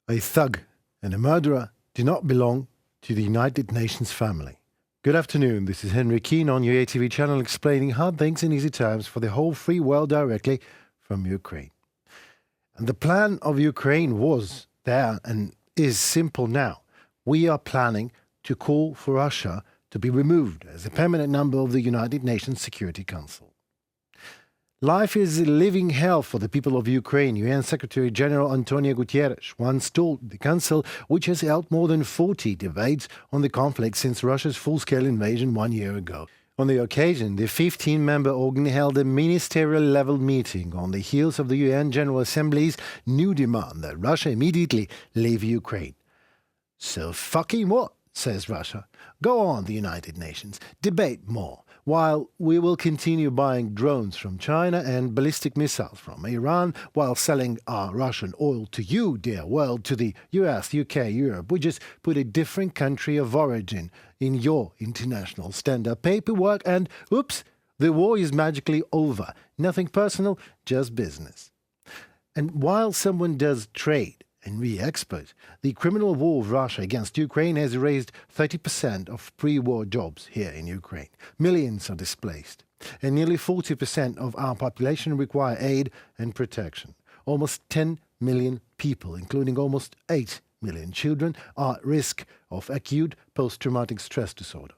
A thug and a murderer do not belong to the United Nations family. Good afternoon, this is Henry Keane on UATV channel explaining hard things in easy terms for the whole free world directly from Ukraine. And the plan of Ukraine was there and is simple now. We are planning to call for Russia to be removed as a permanent member of the United Nations Security Council. Life is a living hell for the people of Ukraine, UN Secretary General Antonio Guterres once told the Council, which has held more than 40 debates on the conflict since Russia's full-scale invasion 1 year ago. On the occasion, the 15-member organ held a ministerial-level meeting on the heels of the UN General Assembly's new demand that Russia immediately leave Ukraine. So fucking what, says Russia. Go on, the United Nations, debate more, while we will continue buying drones from China and ballistic missiles from Iran, while selling our Russian oil to you, dear world, to the US, UK, Europe. We just put a different country of origin in your international standard paperwork and, oops, the war is magically over. Nothing personal, just business. And while someone does trade and re-export, the criminal war of Russia against Ukraine has erased 30% of pre-war jobs here in Ukraine. Millions are displaced, and nearly 40% of our population require aid and protection. Almost 10 million people, including almost 8 million children, are at risk of acute post-traumatic stress disorder.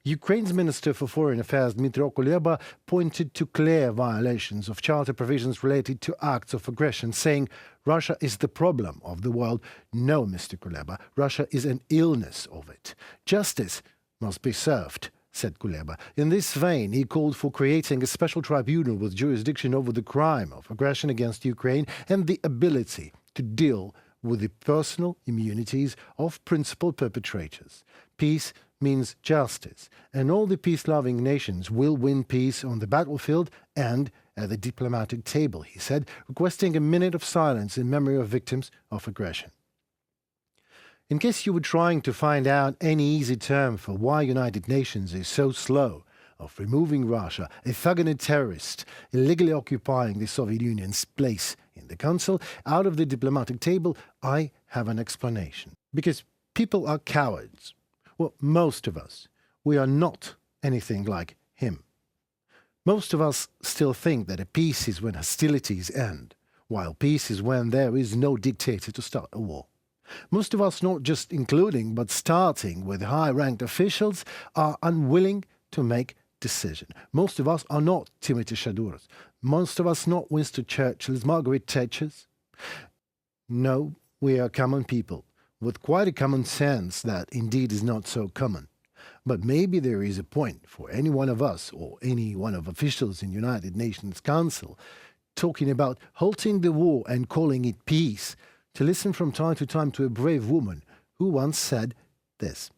Ukraine's Minister for Foreign Affairs, Dmytro Kuleba, pointed to clear violations of Charter provisions related to acts of aggression, saying Russia is the problem of the world. No, Mr. Kuleba, Russia is an illness of it. Justice must be served, said Kuleba. In this vein, he called for creating a special tribunal with jurisdiction over the crime of aggression against Ukraine and the ability to deal with the personal immunities of principal perpetrators. Peace means justice, and all the peace-loving nations will win peace on the battlefield and at the diplomatic table, he said, requesting a minute of silence in memory of victims of aggression. In case you were trying to find out any easy term for why United Nations is so slow of removing Russia, a thug and a terrorist, illegally occupying the Soviet Union's place in the Council, out of the diplomatic table, I have an explanation. Because people are cowards. Well, most of us. We are not anything like him. Most of us still think that a peace is when hostilities end, while peace is when there is no dictator to start a war. Most of us, not just including, but starting with high-ranked officials, are unwilling to make decisions. Most of us are not Timothy Shaduras. Most of us not Winston Churchill's, Margaret Thatcher's. No, we are common people, with quite a common sense that indeed is not so common. But maybe there is a point for any one of us or any one of officials in United Nations Council talking about halting the war and calling it peace to listen from time to time to a brave woman who once said this: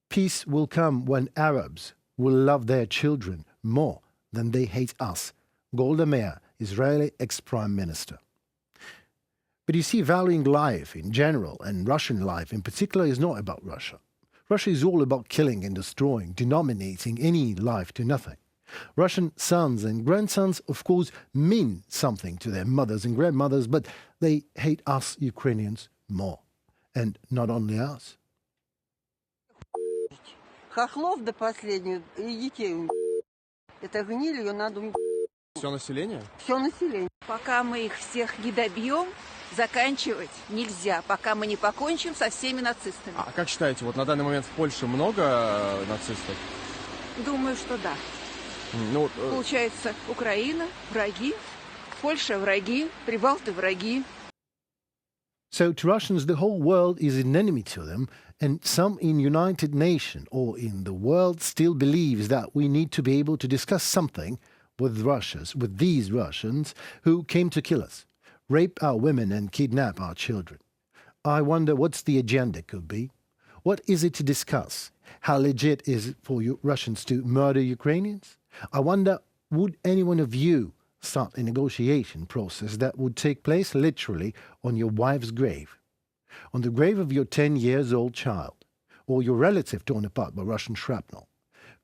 peace will come when Arabs will love their children more than they hate us. Golda Meir, Israeli ex-prime minister. But you see, valuing life in general and Russian life in particular is not about Russia. Russia is all about killing and destroying, denominating any life to nothing. Russian sons and grandsons, of course, mean something to their mothers and grandmothers, but they hate us Ukrainians more. And not only us. Хохлов до последнего и детей. Это гниль, ее надо... Все население? Все население. Пока мы их всех не добьем, заканчивать нельзя, пока мы не покончим со всеми нацистами. А как считаете, вот на данный момент в Польше много нацистов? Думаю, что да. Ну, Получается, Украина – враги, Польша – враги, Прибалты – враги. So to Russians, the whole world is an enemy to them, and some in United Nations or in the world still believes that we need to be able to discuss something with these Russians who came to kill us, rape our women and kidnap our children. I wonder what's the agenda could be. What is it to discuss? How legit is it for you Russians to murder Ukrainians? I wonder, would any one of you start a negotiation process that would take place literally on your wife's grave, on the grave of your 10-year-old child, or your relative torn apart by Russian shrapnel?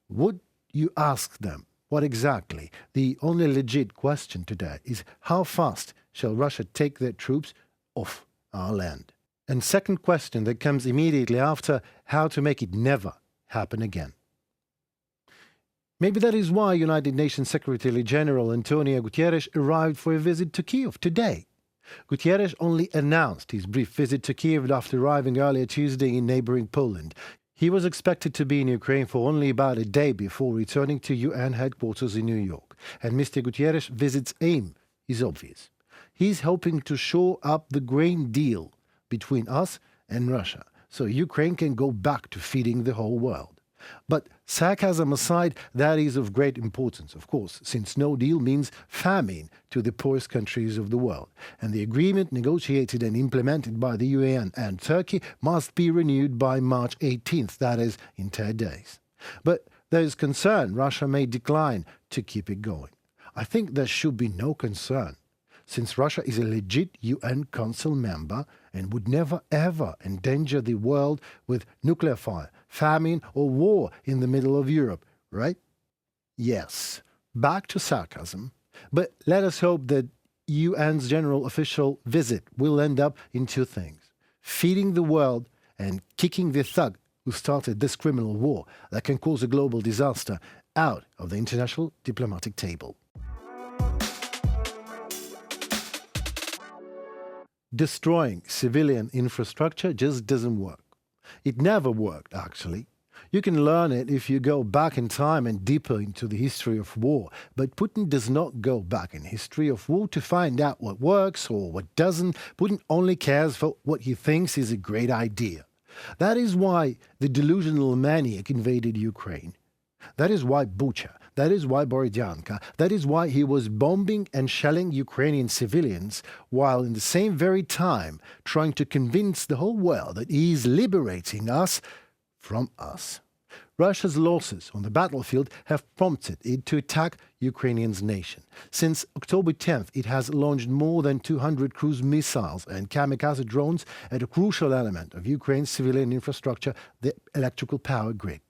Would you ask them what exactly? The only legit question today is how fast shall Russia take their troops off our land. And second question that comes immediately after, how to make it never happen again. Maybe that is why United Nations Secretary General Antonio Guterres arrived for a visit to Kyiv today. Guterres only announced his brief visit to Kyiv after arriving earlier Tuesday in neighboring Poland. He was expected to be in Ukraine for only about a day before returning to UN headquarters in New York. And Mr. Guterres' visit's aim is obvious. He's hoping to shore up the grain deal between us and Russia, so Ukraine can go back to feeding the whole world. But sarcasm aside, that is of great importance, of course, since no deal means famine to the poorest countries of the world. And the agreement negotiated and implemented by the UN and Turkey must be renewed by March 18th, that is, in 10 days. But there is concern Russia may decline to keep it going. I think there should be no concern, since Russia is a legit UN Council member and would never ever endanger the world with nuclear fire, famine or war in the middle of Europe, right? Yes, back to sarcasm, but let us hope that UN's general official visit will end up in two things: feeding the world and kicking the thug who started this criminal war that can cause a global disaster out of the international diplomatic table. Destroying civilian infrastructure just doesn't work. It never worked, actually. You can learn it if you go back in time and deeper into the history of war, but Putin does not go back in history of war to find out what works or what doesn't. Putin only cares for what he thinks is a great idea. That is why the delusional maniac invaded Ukraine. That is why Bucha, that is why Borodyanka, that is why he was bombing and shelling Ukrainian civilians, while in the same very time trying to convince the whole world that he is liberating us from us. Russia's losses on the battlefield have prompted it to attack Ukrainian's nation. Since October 10th, it has launched more than 200 cruise missiles and kamikaze drones at a crucial element of Ukraine's civilian infrastructure, the electrical power grid.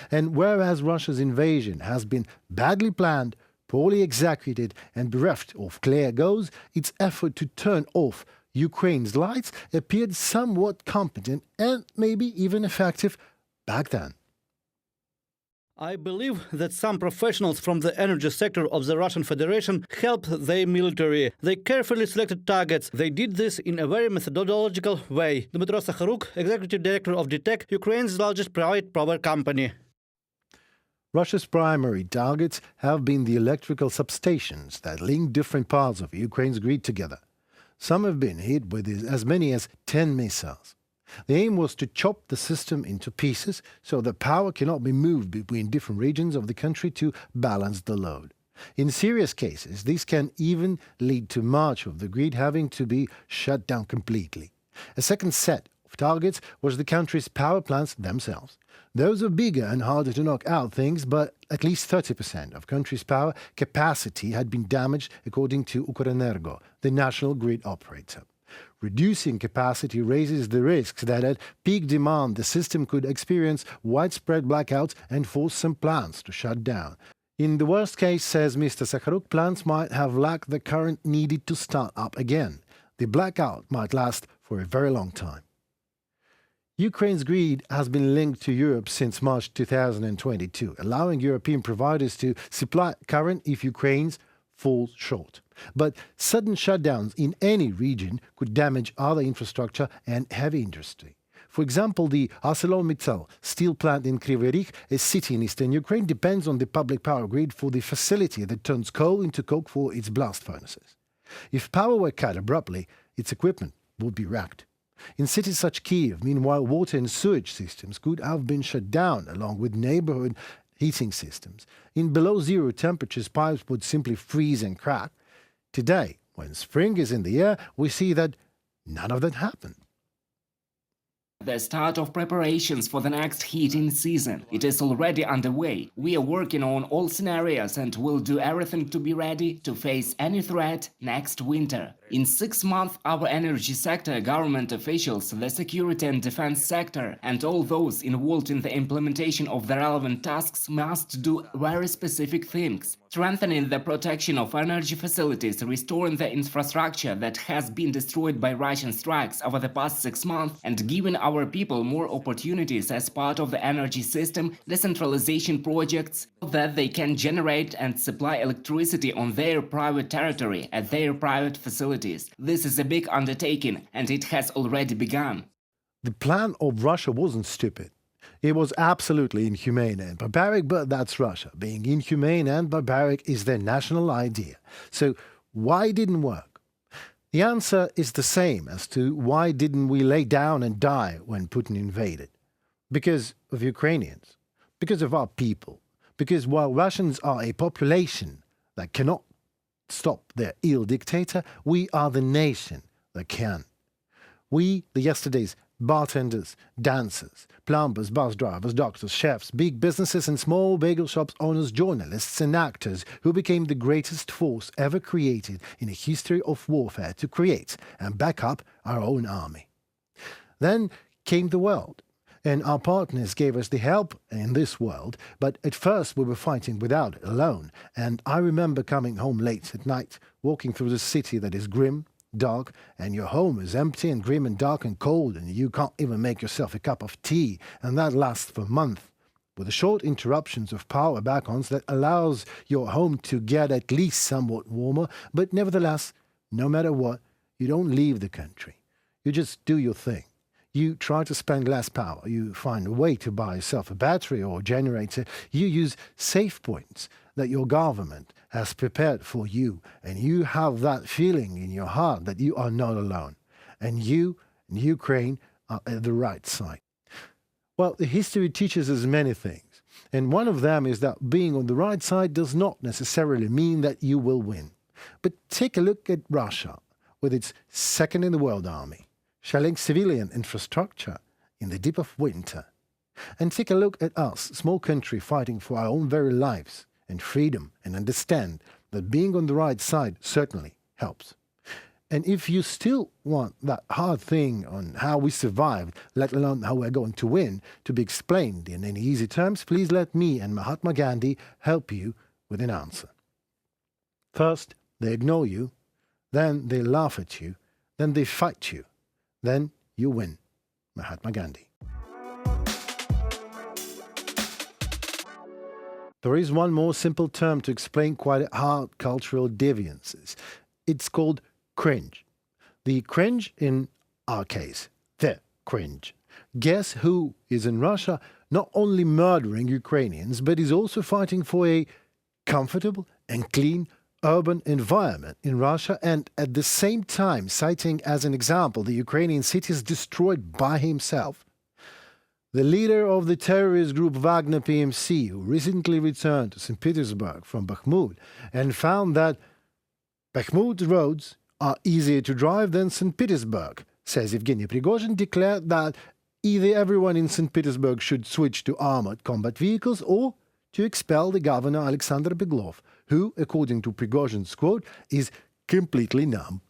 And whereas Russia's invasion has been badly planned, poorly executed and bereft of clear goals, its effort to turn off Ukraine's lights appeared somewhat competent and maybe even effective back then. I believe that some professionals from the energy sector of the Russian Federation helped their military. They carefully selected targets. They did this in a very methodological way. Dmytro Sakharuk, executive director of DTEK, Ukraine's largest private power company. Russia's primary targets have been the electrical substations that link different parts of Ukraine's grid together. Some have been hit with as many as 10 missiles. The aim was to chop the system into pieces so that power cannot be moved between different regions of the country to balance the load. In serious cases, this can even lead to much of the grid having to be shut down completely. A second set of targets was the country's power plants themselves. Those are bigger and harder to knock out things, but at least 30% of country's power capacity had been damaged, according to Ukrenergo, the national grid operator. Reducing capacity raises the risks that at peak demand the system could experience widespread blackouts and force some plants to shut down. In the worst case, says Mr. Sakharuk, plants might have lacked the current needed to start up again. The blackout might last for a very long time. Ukraine's grid has been linked to Europe since March 2022, allowing European providers to supply current if Ukraine's falls short. But sudden shutdowns in any region could damage other infrastructure and heavy industry. For example, the ArcelorMittal steel plant in Kryvyi Rih, a city in eastern Ukraine, depends on the public power grid for the facility that turns coal into coke for its blast furnaces. If power were cut abruptly, its equipment would be wrecked. In cities such Kyiv, meanwhile, water and sewage systems could have been shut down along with neighborhood heating systems. In below-zero temperatures, pipes would simply freeze and crack. Today, when spring is in the air, we see that none of that happened. The start of preparations for the next heating season. It is already underway. We are working on all scenarios and will do everything to be ready to face any threat next winter. In 6 months, our energy sector, government officials, the security and defense sector, and all those involved in the implementation of the relevant tasks must do very specific things. Strengthening the protection of energy facilities, restoring the infrastructure that has been destroyed by Russian strikes over the past 6 months, and giving our people more opportunities as part of the energy system, decentralization projects, so that they can generate and supply electricity on their private territory at their private facilities. This is a big undertaking, and it has already begun. The plan of Russia wasn't stupid. It was absolutely inhumane and barbaric, but that's Russia. Being inhumane and barbaric is their national idea. So why didn't work? The answer is the same as to why didn't we lay down and die when Putin invaded. Because of Ukrainians. Because of our people. Because while Russians are a population that cannot stop their ill dictator, we are the nation that can. We, the yesterday's bartenders, dancers, plumbers, bus drivers, doctors, chefs, big businesses and small bagel shops owners, journalists and actors who became the greatest force ever created in a history of warfare to create and back up our own army. Then came the world. And our partners gave us the help in this world, but at first we were fighting without it, alone. And I remember coming home late at night, walking through the city that is grim, dark, and your home is empty and grim and dark and cold, and you can't even make yourself a cup of tea, and that lasts for months. With the short interruptions of power back-ons that allows your home to get at least somewhat warmer, but nevertheless, no matter what, you don't leave the country. You just do your thing. You try to spend less power. You find a way to buy yourself a battery or generator. You use safe points that your government has prepared for you. And you have that feeling in your heart that you are not alone. And you and Ukraine are at the right side. Well, the history teaches us many things. And one of them is that being on the right side does not necessarily mean that you will win. But take a look at Russia with its second in the world army, shelling civilian infrastructure in the deep of winter. And take a look at us, small country fighting for our own very lives and freedom, and understand that being on the right side certainly helps. And if you still want that hard thing on how we survived, let alone how we're going to win, to be explained in any easy terms, please let me and Mahatma Gandhi help you with an answer. First, they ignore you, then they laugh at you, then they fight you. Then you win. Mahatma Gandhi. There is one more simple term to explain quite hard cultural deviances. It's called cringe. The cringe in our case, the cringe. Guess who is in Russia not only murdering Ukrainians, but is also fighting for a comfortable and clean urban environment in Russia, and at the same time citing as an example the Ukrainian cities destroyed by himself. The leader of the terrorist group Wagner PMC, who recently returned to St. Petersburg from Bakhmut and found that Bakhmut roads are easier to drive than St. Petersburg, says Evgeny Prigozhin, declared that either everyone in St. Petersburg should switch to armored combat vehicles or to expel the governor Alexander Beglov, who, according to Prigozhin's quote, is completely numb.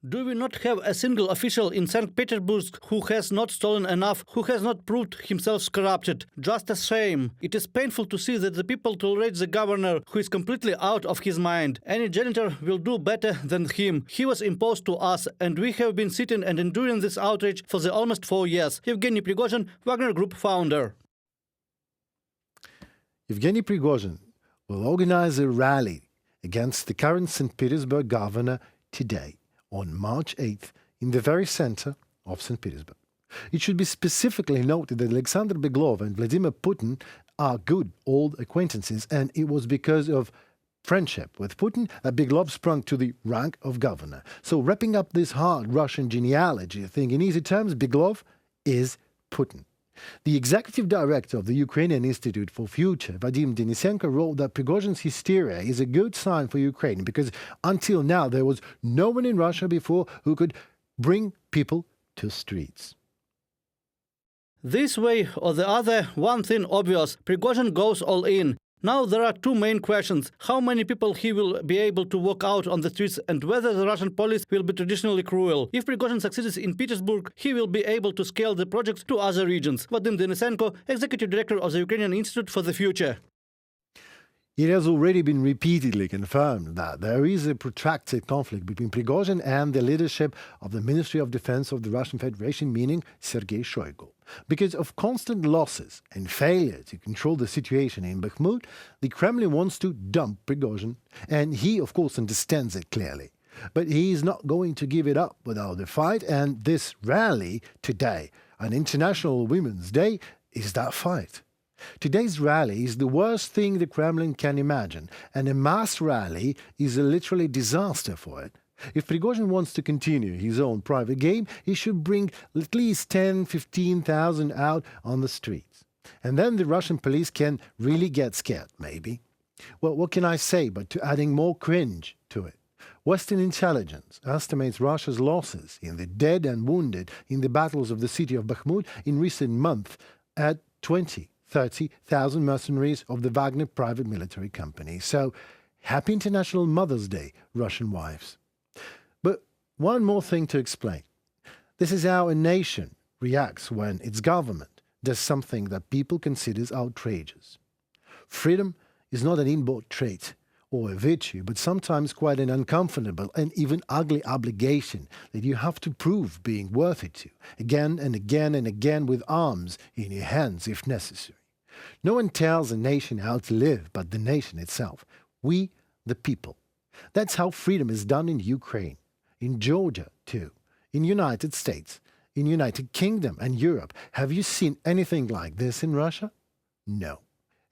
Do we not have a single official in St. Petersburg who has not stolen enough, who has not proved himself corrupted? Just a shame. It is painful to see that the people tolerate the governor who is completely out of his mind. Any janitor will do better than him. He was imposed to us, and we have been sitting and enduring this outrage for the almost 4 years. Evgeny Prigozhin, Wagner Group founder. Evgeny Prigozhin will organize a rally against the current St. Petersburg governor today, on March 8th, in the very center of St. Petersburg. It should be specifically noted that Alexander Beglov and Vladimir Putin are good old acquaintances, and it was because of friendship with Putin that Beglov sprung to the rank of governor. So wrapping up this hard Russian genealogy thing in easy terms, Beglov is Putin. The executive director of the Ukrainian Institute for Future, Vadim Denisenko, wrote that Prigozhin's hysteria is a good sign for Ukraine because until now there was no one in Russia before who could bring people to streets. This way or the other, one thing obvious, Prigozhin goes all in. Now there are two main questions: how many people he will be able to walk out on the streets, and whether the Russian police will be traditionally cruel. If Prigozhin succeeds in Petersburg, he will be able to scale the project to other regions. Vadim Denisenko, Executive Director of the Ukrainian Institute for the Future. It has already been repeatedly confirmed that there is a protracted conflict between Prigozhin and the leadership of the Ministry of Defense of the Russian Federation, meaning Sergei Shoigu. Because of constant losses and failure to control the situation in Bakhmut, the Kremlin wants to dump Prigozhin, and he, of course, understands it clearly. But he is not going to give it up without a fight, and this rally today, on International Women's Day, is that fight. Today's rally is the worst thing the Kremlin can imagine, and a mass rally is a literally disaster for it. If Prigozhin wants to continue his own private game, he should bring at least 10,000–15,000 out on the streets. And then the Russian police can really get scared, maybe. Well, what can I say but to adding more cringe to it? Western intelligence estimates Russia's losses in the dead and wounded in the battles of the city of Bakhmut in recent months at 20–30,000 mercenaries of the Wagner private military company. So, happy International Mother's Day, Russian wives. But one more thing to explain. This is how a nation reacts when its government does something that people consider outrageous. Freedom is not an inborn trait or a virtue, but sometimes quite an uncomfortable and even ugly obligation that you have to prove being worthy to, again and again and again with arms in your hands if necessary. No one tells a nation how to live but the nation itself. We, the people. That's how freedom is done in Ukraine, in Georgia too, in United States, in United Kingdom and Europe. Have you seen anything like this in Russia? No.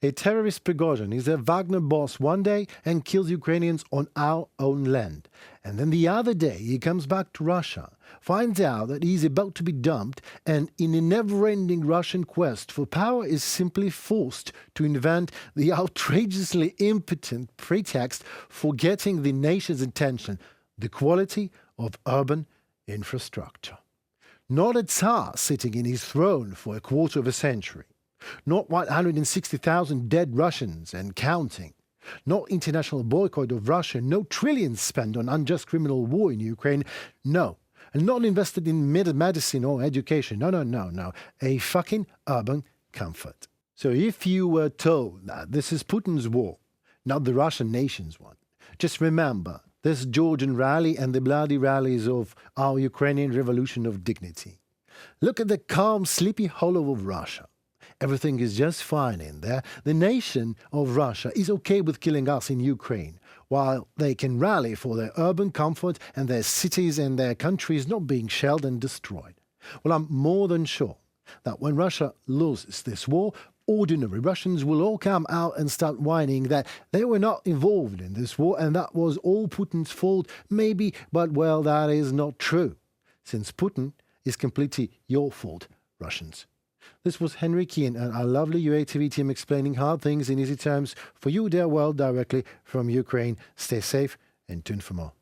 A terrorist Prigozhin is a Wagner boss one day and kills Ukrainians on our own land. And then the other day he comes back to Russia, finds out that he's about to be dumped, and in a never-ending Russian quest for power is simply forced to invent the outrageously impotent pretext for getting the nation's attention: the quality of urban infrastructure. Not a Tsar sitting in his throne for a quarter of a century. Not 160,000 dead Russians and counting. Not international boycott of Russia. No trillions spent on unjust criminal war in Ukraine. No. And not invested in medicine or education. No. A fucking urban comfort. So if you were told that this is Putin's war, not the Russian nation's one, just remember this Georgian rally and the bloody rallies of our Ukrainian revolution of dignity. Look at the calm, sleepy hollow of Russia. Everything is just fine in there. The nation of Russia is okay with killing us in Ukraine, while they can rally for their urban comfort and their cities and their countries not being shelled and destroyed. Well, I'm more than sure that when Russia loses this war, ordinary Russians will all come out and start whining that they were not involved in this war and that was all Putin's fault, maybe, but well, that is not true, since Putin is completely your fault, Russians. This was Henry Keane and our lovely UATV team explaining hard things in easy terms for you, dear world, directly from Ukraine. Stay safe and tune for more.